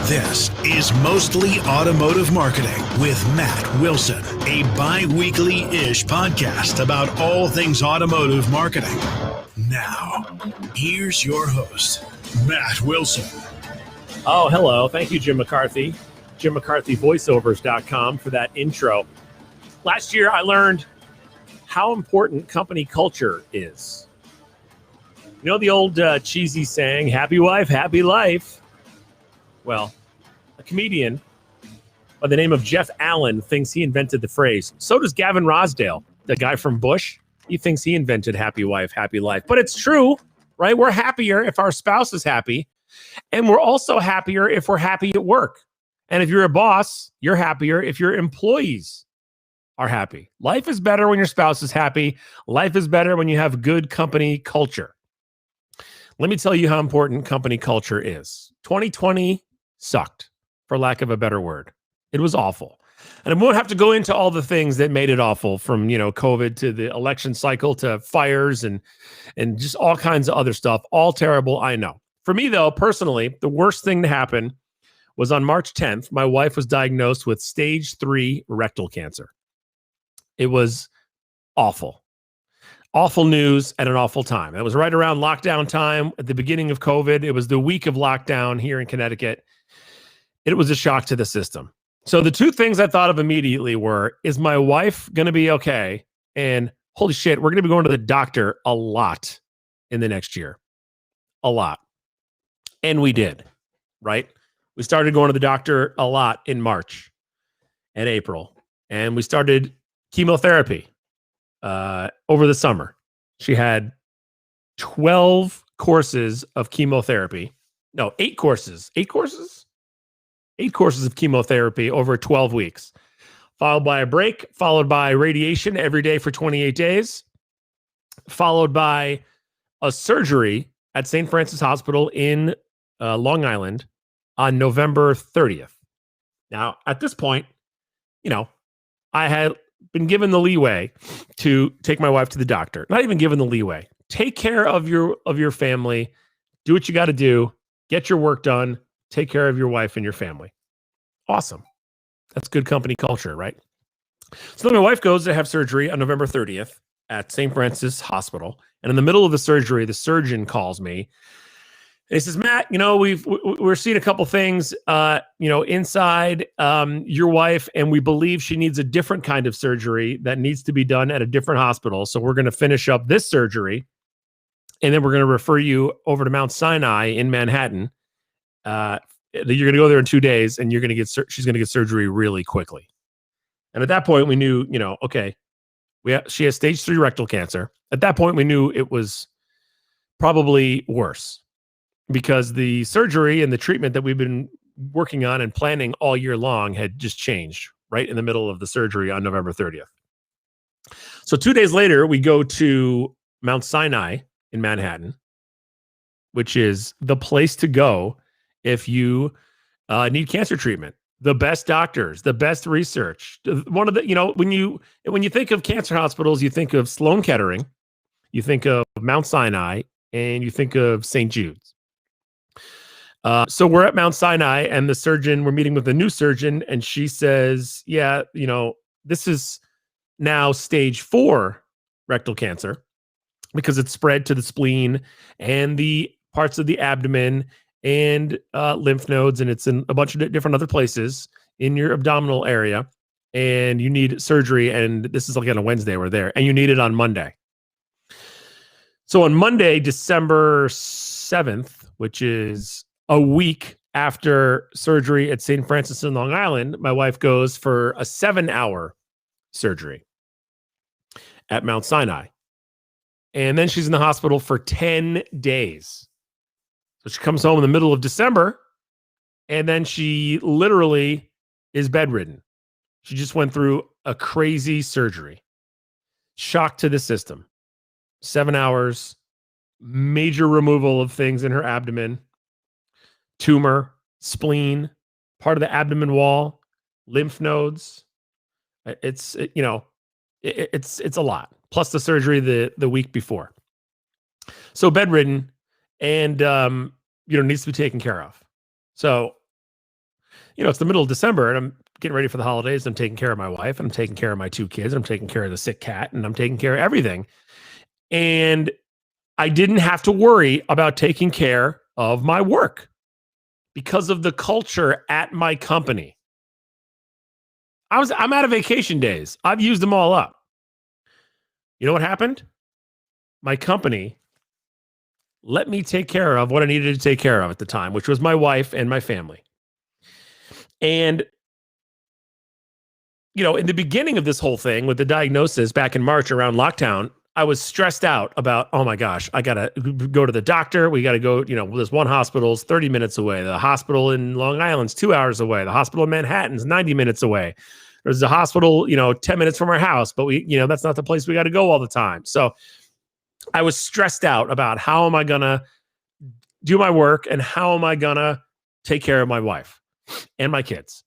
This is Mostly Automotive Marketing with Matt Wilson, a bi-weekly-ish podcast about all things automotive marketing. Now, here's your host, Matt Wilson. Oh, hello. Thank you, Jim McCarthy. JimMcCarthyVoiceovers.com for that intro. Last year, I learned how important company culture is. You know the old cheesy saying, happy wife, happy life? Well, a comedian by the name of Jeff Allen thinks he invented the phrase. So does Gavin Rossdale, the guy from Bush. He thinks he invented happy wife, happy life. But it's true, right? We're happier if our spouse is happy. And we're also happier if we're happy at work. And if you're a boss, you're happier if your employees are happy. Life is better when your spouse is happy. Life is better when you have good company culture. Let me tell you how important company culture is. 2020 sucked, for lack of a better word. It was awful. And I won't have to go into all the things that made it awful, from, COVID to the election cycle to fires and just all kinds of other stuff. All terrible, I know. For me, though, personally, the worst thing to happen was on March 10th, my wife was diagnosed with stage 3 rectal cancer. It was awful. Awful news at an awful time. It was right around lockdown time at the beginning of COVID. It was the week of lockdown here in Connecticut. It was a shock to the system. So the two things I thought of immediately were, is my wife going to be okay? And holy shit, we're going to be going to the doctor a lot in the next year. A lot. And we did, right? We started going to the doctor a lot in March and April. And we started chemotherapy over the summer. She had 12 courses of chemotherapy. No, 8 courses. 8 courses? 8 courses of chemotherapy over 12 weeks, followed by a break, followed by radiation every day for 28 days, followed by a surgery at St. Francis Hospital in Long Island on November 30th. Now, at this point, I had been given the leeway to take my wife to the doctor. Not even given the leeway. Take care of your family. Do what you got to do. Get your work done. Take care of your wife and your family. Awesome. That's good company culture, right? So then my wife goes to have surgery on November 30th at St. Francis Hospital. And in the middle of the surgery, the surgeon calls me. And he says, Matt, we're seeing a couple things, inside your wife, and we believe she needs a different kind of surgery that needs to be done at a different hospital. So we're going to finish up this surgery, and then we're going to refer you over to Mount Sinai in Manhattan. You're going to go there in 2 days, and she's going to get surgery really quickly. And at that point, we knew, okay, she has stage 3 rectal cancer. At that point, we knew it was probably worse, because the surgery and the treatment that we've been working on and planning all year long had just changed right in the middle of the surgery on November 30th. So 2 days later, we go to Mount Sinai in Manhattan, which is the place to go if you need cancer treatment. The best doctors, the best research. One of the, when you think of cancer hospitals, you think of Sloan Kettering, you think of Mount Sinai, and you think of St. Jude's. So we're at Mount Sinai, and we're meeting with the new surgeon, and she says, yeah, this is now stage 4 rectal cancer, because it's spread to the spleen and the parts of the abdomen and lymph nodes, and it's in a bunch of different other places in your abdominal area, and you need surgery. And this is like on a Wednesday we're there, and you need it on Monday. So on Monday, December 7th, which is a week after surgery at St. Francis in Long Island, my wife goes for a 7-hour surgery at Mount Sinai. And then she's in the hospital for 10 days. So she comes home in the middle of December, and then she literally is bedridden. She just went through a crazy surgery. Shock to the system. 7 hours, major removal of things in her abdomen, tumor, spleen, part of the abdomen wall, lymph nodes. It's a lot. Plus the surgery the week before. So bedridden, and needs to be taken care of. So it's the middle of December and I'm getting ready for the holidays. I'm taking care of my wife. I'm taking care of my 2 kids. I'm taking care of the sick cat and I'm taking care of everything. And I didn't have to worry about taking care of my work because of the culture at my company. I'm out of vacation days. I've used them all up. You know what happened? My company let me take care of what I needed to take care of at the time, which was my wife and my family. And, in the beginning of this whole thing with the diagnosis back in March around lockdown, I was stressed out about, oh my gosh, I got to go to the doctor. We got to go, there's one hospital's 30 minutes away. The hospital in Long Island's 2 hours away. The hospital in Manhattan's 90 minutes away. There's a hospital, 10 minutes from our house, but that's not the place we got to go all the time. So I was stressed out about how am I going to do my work and how am I going to take care of my wife and my kids.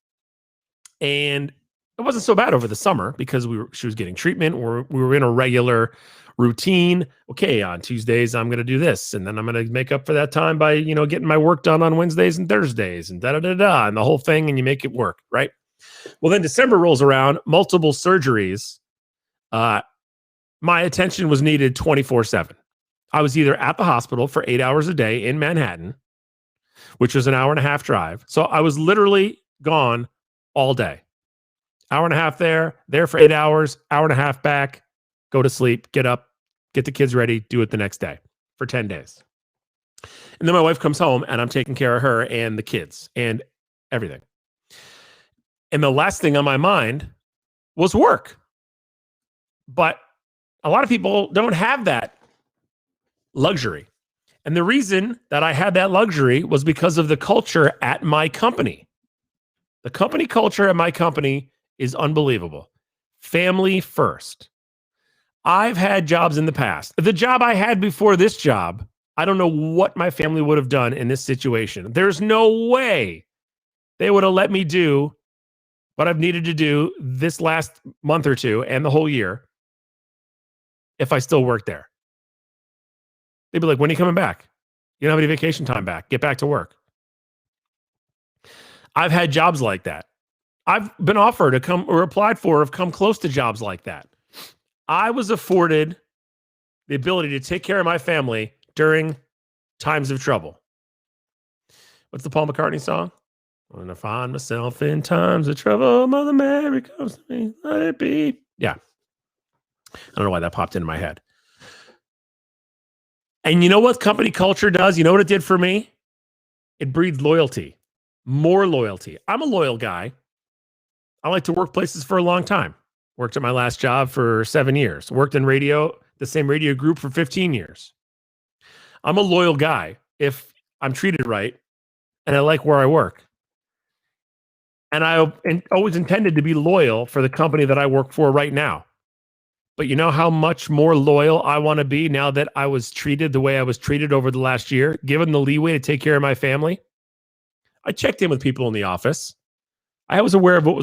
And it wasn't so bad over the summer because she was getting treatment or we were in a regular routine. Okay, on Tuesdays, I'm going to do this. And then I'm going to make up for that time by, getting my work done on Wednesdays and Thursdays and da-da-da-da and the whole thing. And you make it work, right? Well, then December rolls around, multiple surgeries. My attention was needed 24/7. I was either at the hospital for 8 hours a day in Manhattan, which was an hour and a half drive. So I was literally gone all day. Hour and a half there for 8 hours, hour and a half back, go to sleep, get up, get the kids ready, do it the next day for 10 days. And then my wife comes home and I'm taking care of her and the kids and everything. And the last thing on my mind was work. But a lot of people don't have that luxury. And the reason that I had that luxury was because of the culture at my company. The company culture at my company is unbelievable. Family first. I've had jobs in the past. The job I had before this job, I don't know what my family would have done in this situation. There's no way they would have let me do what I've needed to do this last month or two and the whole year if I still worked there. They'd be like, when are you coming back? You don't have any vacation time back. Get back to work. I've had jobs like that. I've been offered to come or applied for, have come close to jobs like that. I was afforded the ability to take care of my family during times of trouble. What's the Paul McCartney song? When I find myself in times of trouble, Mother Mary comes to me, let it be. Yeah. I don't know why that popped into my head. And you know what company culture does? You know what it did for me? It breeds loyalty, more loyalty. I'm a loyal guy. I like to work places for a long time. Worked at my last job for 7 years. Worked in radio, the same radio group for 15 years. I'm a loyal guy if I'm treated right and I like where I work. And I always intended to be loyal for the company that I work for right now. But you know how much more loyal I want to be now that I was treated the way I was treated over the last year, given the leeway to take care of my family? I checked in with people in the office. I was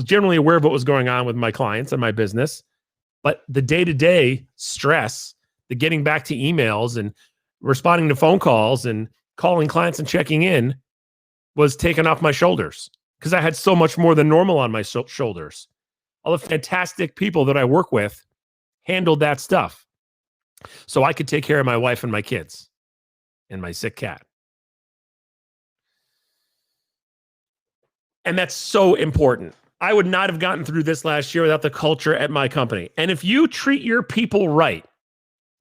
generally aware of what was going on with my clients and my business. But the day-to-day stress, the getting back to emails and responding to phone calls and calling clients and checking in was taken off my shoulders because I had so much more than normal on my shoulders. All the fantastic people that I work with handled that stuff so I could take care of my wife and my kids and my sick cat. And that's so important. I would not have gotten through this last year without the culture at my company. And if you treat your people right,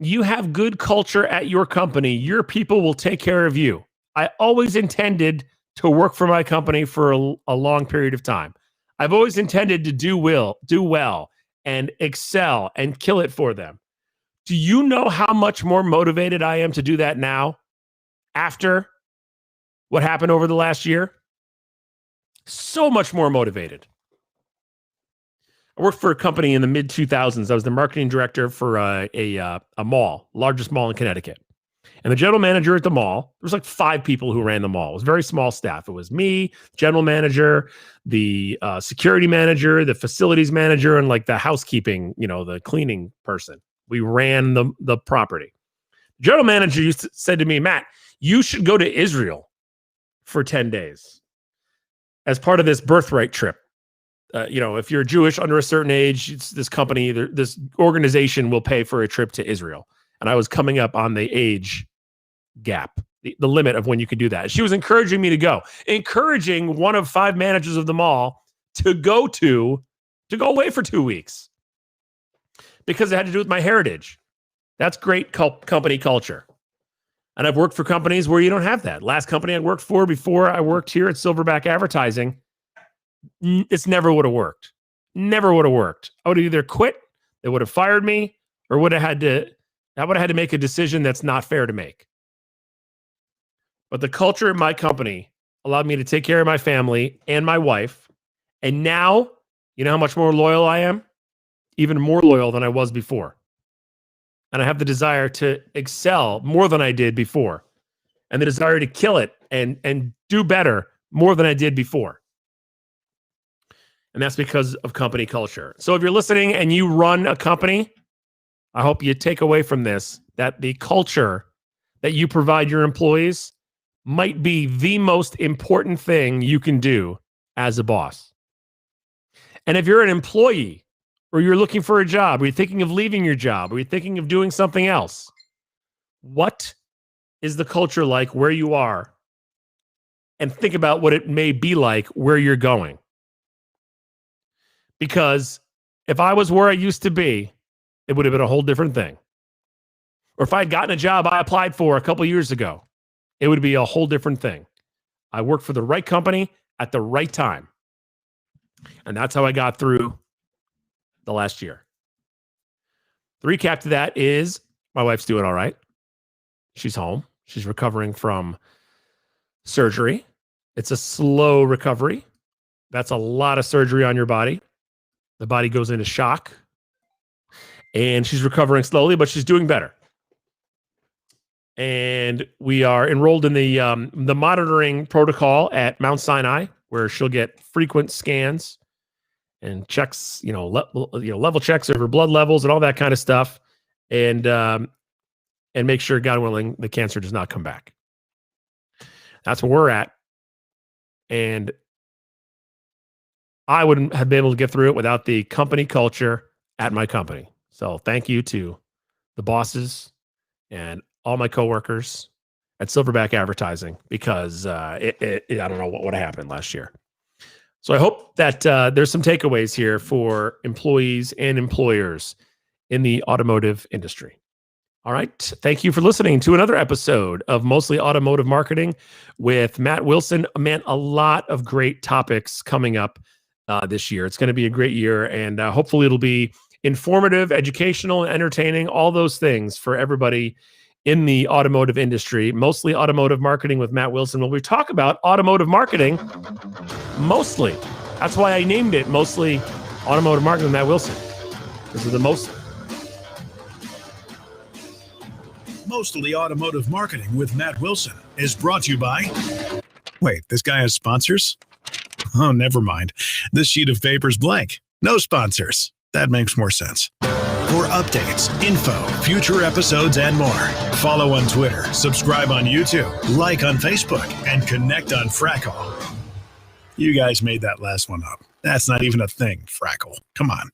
you have good culture at your company, your people will take care of you. I always intended to work for my company for a long period of time. I've always intended to do well and excel and kill it for them. Do you know how much more motivated I am to do that now after what happened over the last year? So much more motivated. I worked for a company in the mid 2000s. I was the marketing director for a mall, largest mall in Connecticut. And the general manager at the mall, there was like 5 people who ran the mall. It was very small staff. It was me, general manager, the security manager, the facilities manager, and like the housekeeping, the cleaning person. We ran the property. General manager said to me, Matt, you should go to Israel for 10 days. as part of this birthright trip. If you're Jewish under a certain age, it's this company, this organization will pay for a trip to Israel. And I was coming up on the age gap, the limit of when you could do that. She was encouraging me to go, encouraging one of 5 managers of the mall to go away for 2 weeks because it had to do with my heritage. That's great company culture. And I've worked for companies where you don't have that. Last company I worked for before I worked here at Silverback Advertising, it's never would have worked. Never would have worked. I would have either quit, they would have fired me, or I would have had to make a decision that's not fair to make. But the culture at my company allowed me to take care of my family and my wife. And now, you know how much more loyal I am? Even more loyal than I was before. And I have the desire to excel more than I did before. And the desire to kill it and do better more than I did before. And that's because of company culture. So if you're listening and you run a company, I hope you take away from this that the culture that you provide your employees might be the most important thing you can do as a boss. And if you're an employee or you're looking for a job, or you're thinking of leaving your job, or you're thinking of doing something else, what is the culture like where you are? And think about what it may be like where you're going. Because if I was where I used to be, it would have been a whole different thing. Or if I had gotten a job I applied for a couple years ago, it would be a whole different thing. I worked for the right company at the right time. And that's how I got through the last year. The recap to that is my wife's doing all right. She's home. She's recovering from surgery. It's a slow recovery. That's a lot of surgery on your body. The body goes into shock. And she's recovering slowly, but she's doing better. And we are enrolled in the monitoring protocol at Mount Sinai, where she'll get frequent scans and checks, level checks over blood levels and all that kind of stuff, and make sure, God willing, the cancer does not come back. That's where we're at, and I wouldn't have been able to get through it without the company culture at my company. So thank you to the bosses and all my coworkers at Silverback Advertising, because I don't know what would have happened last year. So I hope that there's some takeaways here for employees and employers in the automotive industry. All right. Thank you for listening to another episode of Mostly Automotive Marketing with Matt Wilson. Man, a lot of great topics coming up this year. It's going to be a great year, and hopefully it'll be informative, educational, and entertaining, all those things for everybody in the automotive industry. Mostly Automotive Marketing with Matt Wilson, where we talk about automotive marketing mostly. That's why I named it Mostly Automotive Marketing with Matt Wilson, because of the mostly. Mostly Automotive Marketing with Matt Wilson is brought to you by... Wait, this guy has sponsors? Oh, never mind. This sheet of paper's blank. No sponsors. That makes more sense. For updates, info, future episodes, and more, follow on Twitter, subscribe on YouTube, like on Facebook, and connect on Frackle. You guys made that last one up. That's not even a thing, Frackle. Come on.